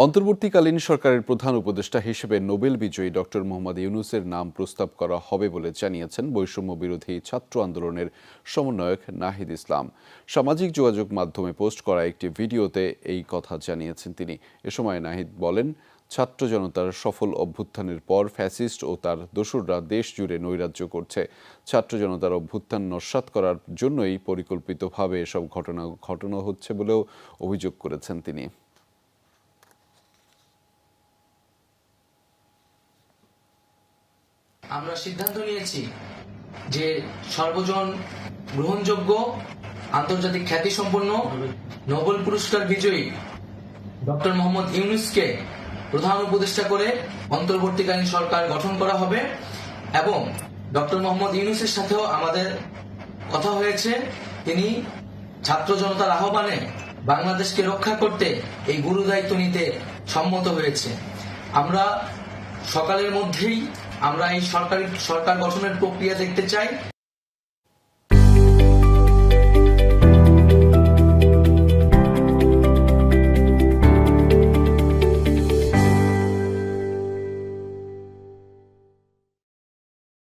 অন্তর্বর্তীকালীন সরকারের প্রধান উপদেষ্টা হিসেবে নোবেল বিজয়ী ডক্টর মোহাম্মদ ইউনূসের নাম প্রস্তাব করা হবে বলে জানিয়েছেন বৈষম্য বিরোধী ছাত্র আন্দোলনের সমন্বয়ক নাহিদ ইসলাম। সামাজিক যোগাযোগ মাধ্যমে পোস্ট করা একটি ভিডিওতে এই কথা জানিয়েছেন তিনি। এ সময় নাহিদ বলেন, ছাত্র জনতার সফল অভ্যুত্থানের পর ফ্যাসিস্ট ও তার দোসররা দেশ জুড়ে নৈরাজ্য করছে। ছাত্র জনতার অভ্যুত্থান নস্যাৎ করার জন্যই পরিকল্পিতভাবে এসব ঘটনা হচ্ছে বলেও অভিযোগ করেছেন তিনি। আমরা সিদ্ধান্ত নিয়েছি যে সর্বজন গ্রহণযোগ্য আন্তর্জাতিক খ্যাতিসম্পন্ন নোবেল পুরস্কার বিজয়ী ডক্টর মোহাম্মদ ইউনূসকে প্রধান উপদেষ্টা করে অন্তর্বর্তীকালীন সরকার গঠন করা হবে এবং ডক্টর মোহাম্মদ ইউনূসের সাথেও আমাদের কথা হয়েছে। তিনি ছাত্র জনতার আহ্বানে বাংলাদেশকে রক্ষা করতে এই গুরুদায়িত্ব নিতে সম্মত হয়েছে। আমরা সকালের মধ্যেই আমরা এই সরকার গঠনের প্রক্রিয়া দেখতে চাই।